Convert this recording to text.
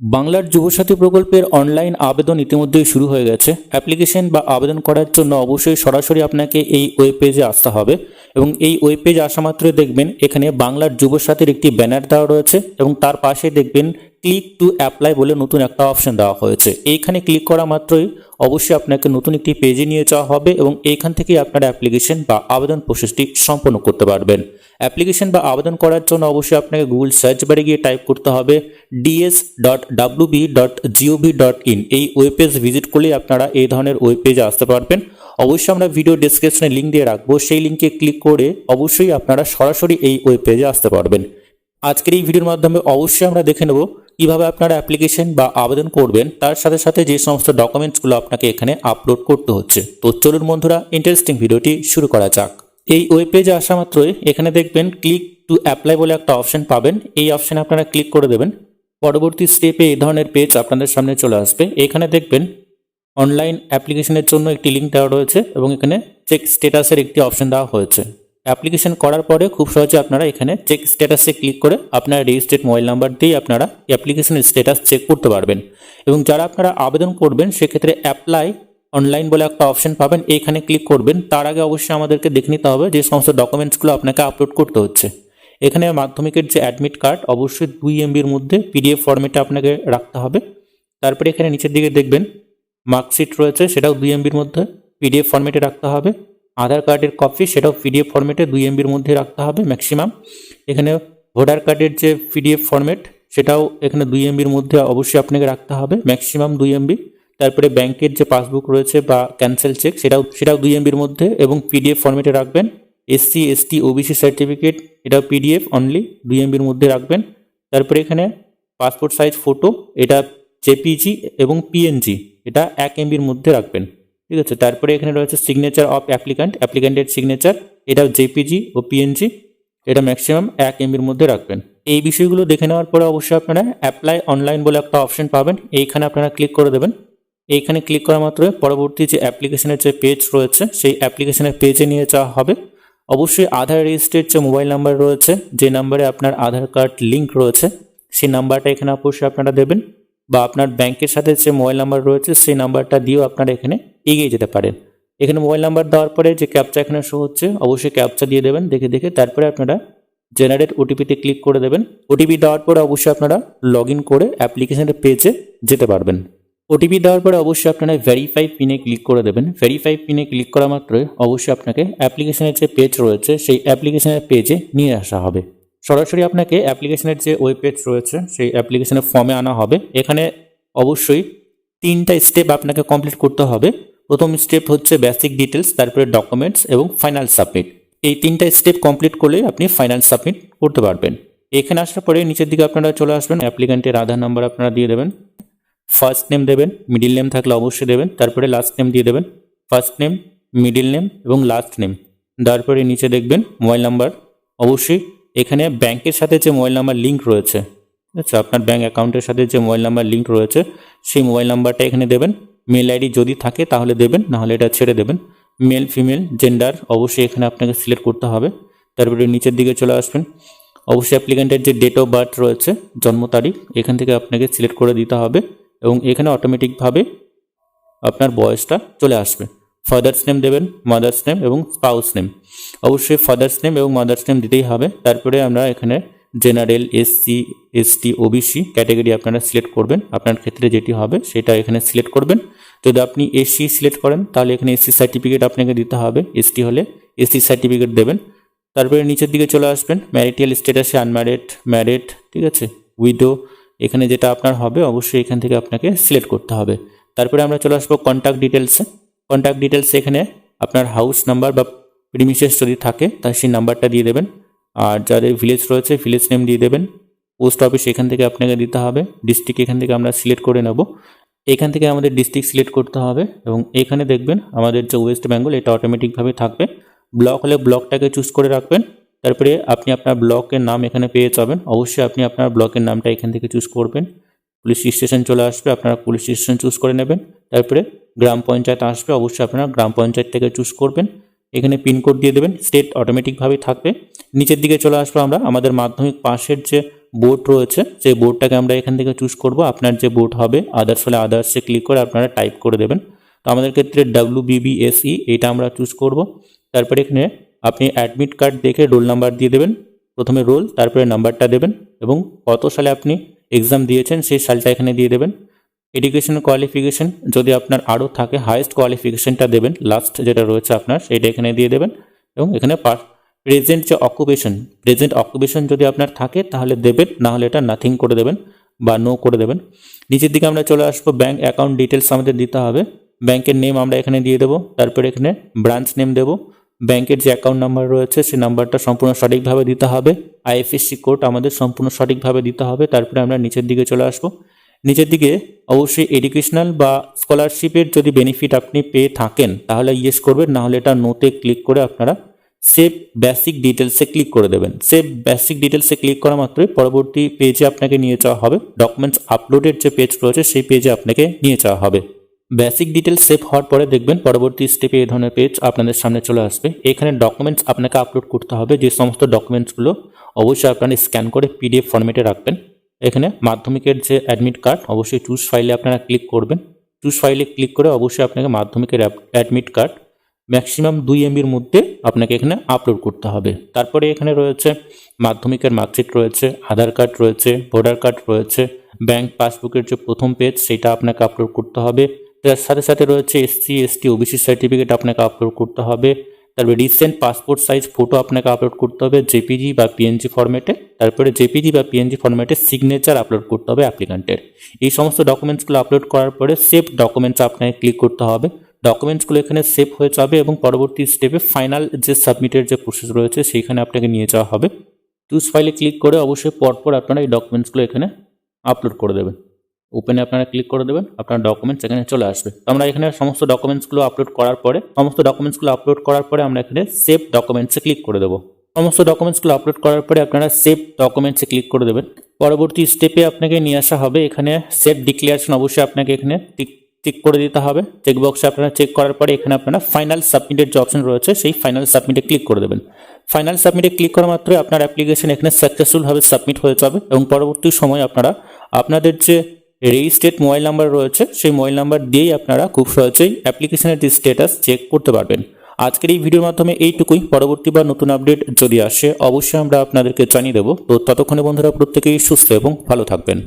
বাংলার যুবসাথী প্রকল্পের অনলাইন আবেদন ইতিমধ্যেই শুরু হয়ে গেছে। অ্যাপ্লিকেশন বা আবেদন করার জন্য অবশ্যই সরাসরি আপনাকে এই ওয়েব পেজে আসতে হবে এবং এই ওয়েব পেজে আসা মাত্রই দেখবেন এখানে বাংলার যুবসাথীর একটি ব্যানার দেওয়া রয়েছে এবং তার পাশে দেখবেন ক্লিক টু অ্যাপ্লাই বলে নতুন একটা অপশন দেওয়া হয়েছে। এইখানে ক্লিক করা মাত্রই অবশ্যই আপনাকে নতুন একটি পেজে নিয়ে যাওয়া হবে এবং এইখান থেকেই আপনার অ্যাপ্লিকেশন বা আবেদন প্রসেসটি সম্পন্ন করতে পারবেন। অ্যাপ্লিকেশন বা আবেদন করার জন্য অবশ্যই আপনাকে গুগল সার্চ বারে গিয়ে টাইপ করতে হবে ds.wb.gov.in। এই ওয়েব পেজ ভিজিট করলেই আপনারা এই ধরনের ওয়েব পেজে আসতে পারবেন। অবশ্যই আমরা ভিডিও ডেসক্রিপশনে লিঙ্ক দিয়ে রাখবো, সেই লিঙ্কে ক্লিক করে অবশ্যই আপনারা সরাসরি এই ওয়েব পেজে আসতে পারবেন। আজকের এই ভিডিওর মাধ্যমে অবশ্যই আমরা দেখে নেব কিভাবে আপনারা অ্যাপ্লিকেশন বা আবেদন করবেন, তার সাথে সাথে যে সমস্ত ডকুমেন্টসগুলো আপনাকে এখানে আপলোড করতে হচ্ছে। তো চলুন বন্ধুরা, ইন্টারেস্টিং ভিডিওটি শুরু করা যাক। এই ওয়েব পেজে আসা মাত্রই এখানে দেখবেন ক্লিক টু অ্যাপ্লাই বলে একটা অপশন পাবেন। এই অপশনে আপনারা ক্লিক করে দেবেন। পরবর্তী স্টেপে এই ধরনের পেজ আপনাদের সামনে চলে আসবে। এখানে দেখবেন অনলাইন অ্যাপ্লিকেশনের জন্য একটি লিঙ্ক দেওয়া রয়েছে এবং এখানে চেক স্ট্যাটাসের একটি অপশন দেওয়া হয়েছে। অ্যাপ্লিকেশন করার পরে খুব সহজে আপনারা এখানে চেক স্ট্যাটাসে ক্লিক করে আপনার রেজিস্টার্ড মোবাইল নাম্বার দিয়ে আপনারা অ্যাপ্লিকেশনের স্ট্যাটাস চেক করতে পারবেন। এবং যারা আপনারা আবেদন করবেন সেক্ষেত্রে অ্যাপ্লাই অনলাইন বলে একটা অপশন পাবেন, এইখানে ক্লিক করবেন। তার আগে অবশ্যই আমাদেরকে দেখে নিতে হবে যে সমস্ত ডকুমেন্টসগুলো আপনাকে আপলোড করতে হচ্ছে। এখানে মাধ্যমিকের যে অ্যাডমিট কার্ড অবশ্যই 2 MBর মধ্যে পিডিএফ ফরম্যাটে আপনাকে রাখতে হবে। তারপরে এখানে নিচের দিকে দেখবেন মার্কশিট রয়েছে, সেটাও 2 MBর মধ্যে পিডিএফ ফরম্যাটে রাখতে হবে। আধার কার্ডের কপি সেটাও পিডিএফ ফরম্যাটে 2 MBর মধ্যে রাখতে হবে ম্যাক্সিমাম। এখানে ভোটার কার্ডের যে পিডিএফ ফরম্যাট সেটাও এখানে 2 MBর মধ্যে অবশ্যই আপনাকে রাখতে হবে ম্যাক্সিমাম 2 MB। তারপরে ব্যাংকের যে পাসবুক রয়েছে বা ক্যান্সেল চেক সেটাও 2 MBর মধ্যে এবং পিডিএফ ফরম্যাটে রাখবেন। SC ST OBC সার্টিফিকেট এটাও পিডিএফ অনলি 2 MBর মধ্যে রাখবেন। তারপরে এখানে পাসপোর্ট সাইজ ফটো এটা জেপিজি এবং PNG এটা 1 MBর মধ্যে রাখবেন, ঠিক আছে। তারপরে এখানে রয়েছে সিগনেচার অফ অ্যাপ্লিক্যান্টের সিগনেচার, এটাও জেপিজি ও PNG এটা ম্যাক্সিমাম 1 MBর মধ্যে রাখবেন। এই বিষয়গুলো দেখে নেওয়ার পরে অবশ্যই আপনারা অ্যাপ্লাই অনলাইন বলে একটা অপশন পাবেন, এইখানে আপনারা ক্লিক করে দেবেন। এইখানে ক্লিক করা মাত্র পরবর্তী যে অ্যাপ্লিকেশনের যে পেজ রয়েছে সেই অ্যাপ্লিকেশনের পেজে নিয়ে যাওয়া হবে। অবশ্যই আধার রেজিস্টার্ড যে মোবাইল নাম্বার রয়েছে, যে নাম্বারে আপনার আধার কার্ড লিঙ্ক রয়েছে সেই নাম্বারটা এখানে অবশ্যই আপনারা দেবেন, বা আপনার ব্যাংকের সাথে যে মোবাইল নাম্বার রয়েছে সেই নাম্বারটা দিয়েও আপনারা এখানে এগিয়ে যেতে পারেন। এখানে মোবাইল নাম্বার দেওয়ার পরে যে ক্যাপচা এখানে শো হচ্ছে অবশ্যই ক্যাপচা দিয়ে দেবেন দেখে দেখে। তারপরে আপনারা জেনারেট ওটিপিতে ক্লিক করে দেবেন। ওটিপি দেওয়ার পরে অবশ্যই আপনারা লগ ইন করে অ্যাপ্লিকেশনের পেজে যেতে পারবেন। ওটিপি দেওয়ার পরে অবশ্যই আপনারা ভেরিফাই পিনে ক্লিক করে দেবেন। ভেরিফাই পিনে ক্লিক করা মাত্রই অবশ্যই আপনাকে অ্যাপ্লিকেশনের যে পেজ রয়েছে সেই অ্যাপ্লিকেশনের পেজে নিয়ে আসা হবে। সরাসরি আপনাকে অ্যাপ্লিকেশনের যে ওয়েব পেজ রয়েছে সেই অ্যাপ্লিকেশনের ফর্মে আনা হবে। এখানে অবশ্যই 3টা স্টেপ আপনাকে কমপ্লিট করতে হবে। প্রথম স্টেপ হচ্ছে বেসিক ডিটেলস, তারপরে ডকুমেন্টস এবং ফাইনাল সাবমিট। এই 3টা স্টেপ কমপ্লিট করলেই আপনি ফাইনাল সাবমিট করতে পারবেন। এখানে আসার পরে নিচের দিকে আপনারা চলে আসবেন। অ্যাপ্লিক্যান্টের আধার নাম্বার আপনারা দিয়ে দেবেন, ফার্স্ট নেম দেবেন, মিডিল নেম থাকলে অবশ্যই দেবেন, তারপরে লাস্ট নেম দিয়ে দেবেন। ফার্স্ট নেম, মিডিল নেম এবং লাস্ট নেম দেওয়ার পরে নিচে দেখবেন মোবাইল নাম্বার। অবশ্যই এখানে ব্যাংকের সাথে যে মোবাইল নাম্বার লিঙ্ক রয়েছে, আচ্ছা আপনার ব্যাংক অ্যাকাউন্টের সাথে যে মোবাইল নাম্বার লিঙ্ক রয়েছে সেই মোবাইল নাম্বারটা এখানে দেবেন। মেল আইডি যদি থাকে তাহলে দেবেন, নাহলে এটা ছেড়ে দেবেন। মেল ফিমেল জেন্ডার অবশ্যই এখানে আপনাকে সিলেক্ট করতে হবে। তারপরে নিচের দিকে চলে আসবেন। অবশ্যই অ্যাপ্লিক্যান্টের যে ডেট অফ বার্থ রয়েছে জন্ম তারিখ এখান থেকে আপনাকে সিলেক্ট করে দিতে হবে এবং এখানে অটোমেটিকভাবে আপনার বয়সটা চলে আসবে। ফাদার্স নেম দেবেন, মাদার্স নেম এবং স্পাউস নেম। অবশ্যই ফাদার্স নেম এবং মাদার্স নেম দিতেই হবে। তারপরে আমরা এখানে general, SC ST OBC category আপনারা সিলেক্ট করবেন। আপনার ক্ষেত্রে যেটি হবে সেটা এখানে সিলেক্ট করবেন। যদি আপনি SC সিলেক্ট করেন তাহলে এখানে SC সার্টিফিকেট আপনাকে দিতে হবে, ST হলে ST সার্টিফিকেট দেবেন। তারপরে নিচের দিকে চলে আসবেন। ম্যারিটাল স্ট্যাটাসে আনম্যারিড, ম্যারিড, ঠিক আছে, উইডো এখানে যেটা আপনার হবে অবশ্যই এখান থেকে আপনাকে সিলেক্ট করতে হবে। তারপরে আমরা চলে আসবো কন্ট্যাক্ট ডিটেলসে। কন্ট্যাক্ট ডিটেলসে এখানে আপনার হাউস নাম্বার বা প্রিমিসেস যদি থাকে তাহলে সেই নাম্বারটা দিয়ে দেবেন। আর যাদের ভিলেজ রয়েছে ভিলেজ নেম দিয়ে দেবেন। পোস্ট অফিস এখান থেকে আপনাকে দিতে হবে। ডিস্ট্রিক্ট এখান থেকে আমরা সিলেক্ট করে নেব। এখান থেকে আমাদের ডিস্ট্রিক্ট সিলেক্ট করতে হবে এবং এখানে দেখবেন আমাদের যে ওয়েস্ট বেঙ্গল এটা অটোমেটিকভাবে থাকবে। ব্লক হলে ব্লকটাকে চুজ করে রাখবেন। তারপরে আপনি আপনার ব্লকের নাম এখানে পেয়ে যাবেন। অবশ্যই আপনি আপনার ব্লকের নামটা এখান থেকে চুজ করবেন। পুলিশ স্টেশন চলে আসবে, আপনারা পুলিশ স্টেশন চুজ করে নেবেন। তারপরে গ্রাম পঞ্চায়েত আসবে, অবশ্যই আপনারা গ্রাম পঞ্চায়েত থেকে চুজ করবেন। এখানে পিনকোড দিয়ে দেবেন, স্টেট অটোমেটিকভাবে থাকবে। নিচের দিকে চলে আসবো আমরা আমাদের মাধ্যমিক পাশের যে বোর্ড রয়েছে সেই বোর্ডটাকে আমরা এখান থেকে চুজ করব। আপনার যে বোর্ড হবে আদার্স হলে আদার্সে ক্লিক করে আপনারা টাইপ করে দেবেন। তো আমাদের ক্ষেত্রে WBBSE এটা আমরা চুজ করব। তারপরে এখানে আপনি অ্যাডমিট কার্ড দেখে রোল নাম্বার দিয়ে দেবেন। প্রথমে রোল, তারপরে নাম্বারটা দেবেন এবং কত সালে আপনি এক্সাম দিয়েছেন সেই সালটা এখানে দিয়ে দেবেন। এডুকেশন কোয়ালিফিকেশন যদি আপনার আরও থাকে হাইয়েস্ট কোয়ালিফিকেশনটা দেবেন, লাস্ট যেটা রয়েছে আপনার সেইটা এখানে দিয়ে দেবেন। এবং এখানে প্রেজেন্ট যে প্রেজেন্ট অকুপেশন যদি আপনার থাকে তাহলে দেবেন, না হলে এটা নাথিং করে দেবেন বা নো করে দেবেন। নিচের দিকে আমরা চলে আসবো, ব্যাঙ্ক অ্যাকাউন্ট ডিটেলস আমাদের দিতে হবে। ব্যাংকের নেম আমরা এখানে দিয়ে দেবো, তারপরে এখানে ব্রাঞ্চ নেম দেবো। ব্যাংকের যে অ্যাকাউন্ট নাম্বার রয়েছে সেই নাম্বারটা সম্পূর্ণ সঠিকভাবে দিতে হবে। IFSC কোড আমাদের সম্পূর্ণ সঠিকভাবে দিতে হবে। তারপরে আমরা নিচের দিকে চলে আসবো। নিচের দিকে অবশ্যই এডুকেশনাল বা স্কলারশিপের যদি বেনিফিট আপনি পেয়ে থাকেন তাহলে ইয়েস করবেন, না হলে এটা নোতে ক্লিক করে আপনারা সেভ বেসিক ডিটেলসে ক্লিক করে দেবেন। সেভ বেসিক ডিটেলসে ক্লিক করা মাত্রই পরবর্তী পেজে আপনাকে নিয়ে যাওয়া হবে। ডকুমেন্টস আপলোডের যে পেজ রয়েছে সেই পেজে আপনাকে নিয়ে যাওয়া হবে। বেসিক ডিটেলস সেভ হওয়ার পরে দেখবেন পরবর্তী স্টেপে এই ধরনের পেজ আপনাদের সামনে চলে আসবে। এখানে ডকুমেন্টস আপনাকে আপলোড করতে হবে। যে সমস্ত ডকুমেন্টসগুলো অবশ্যই আপনারা স্ক্যান করে PDF ফরম্যাটে রাখবেন। এখানে মাধ্যমিকের যে অ্যাডমিট কার্ড অবশ্যই চুজ ফাইলে আপনারা ক্লিক করবেন। চুজ ফাইলে ক্লিক করে অবশ্যই আপনাকে মাধ্যমিকের অ্যাডমিট কার্ড ম্যাক্সিমাম 2 MBর মধ্যে আপনাকে এখানে আপলোড করতে হবে। তারপরে এখানে রয়েছে মাধ্যমিকের মার্কশিট রয়েছে, আধার কার্ড রয়েছে, ভোটার কার্ড রয়েছে, ব্যাংক পাসবুকের যে প্রথম পেজ সেটা আপনাকে আপলোড করতে হবে। তার সাথে সাথে রয়েছে SC ST OBC সার্টিফিকেট আপনাকে আপলোড করতে হবে। তারপরে রিসেন্ট পাসপোর্ট সাইজ ফটো আপনাকে আপলোড করতে হবে JPG বা PNG ফরম্যাটে। তারপরে JPG বা PNG ফরম্যাটে সিগনেচার আপলোড করতে হবে অ্যাপ্লিক্যান্টের। এই সমস্ত ডকুমেন্টসগুলো আপলোড করার পরে সেভ ডকুমেন্টস আপনাকে ক্লিক করতে হবে। ডকুমেন্টসগুলো এখানে সেভ হয়ে যাবে এবং পরবর্তী স্টেপে ফাইনাল যে সাবমিটের যে প্রসেস রয়েছে সেইখানে আপনাকে নিয়ে যাওয়া হবে। চুজ ফাইলে ক্লিক করে অবশ্যই পরপর আপনারা এই ডকুমেন্টসগুলো এখানে আপলোড করে দেবেন। ওপেনে আপনারা ক্লিক করে দেবেন, আপনার ডকুমেন্টস এখানে চলে আসবে। তো আমরা এখানে সমস্ত ডকুমেন্টসগুলো আপলোড করার পরে আমরা এখানে সেভ ডকুমেন্টসে ক্লিক করে দেবো। সমস্ত ডকুমেন্টসগুলো আপলোড করার পরে আপনারা সেভ ডকুমেন্টসে ক্লিক করে দেবেন। পরবর্তী স্টেপে আপনাকে নিয়ে আসা হবে এখানে সেভ ডিক্লারেশন, অবশ্যই আপনাকে এখানে টিক করে দিতে হবে। চেকবক্সে আপনারা চেক করার পরে এখানে আপনারা ফাইনাল সাবমিটের যে অপশন রয়েছে সেই ফাইনাল সাবমিটে ক্লিক করে দেবেন। ফাইনাল সাবমিটে ক্লিক করা মাত্রই আপনার অ্যাপ্লিকেশন এখানে সাকসেসফুলভাবে সাবমিট হয়ে যাবে এবং পরবর্তী সময় আপনারা আপনাদের যে রেজিস্ট্রেড মোবাইল নাম্বার রয়েছে সেই মোবাইল নাম্বার দিয়েই আপনারা খুব সহজেই অ্যাপ্লিকেশনের যে স্ট্যাটাস চেক করতে পারবেন। আজকের এই ভিডিওর মাধ্যমে এইটুকুই। পরবর্তী বা নতুন আপডেট যদি আসে অবশ্যই আমরা আপনাদেরকে জানিয়ে দেবো। তো ততক্ষণে বন্ধুরা প্রত্যেকেই সুস্থ এবং ভালো থাকবেন।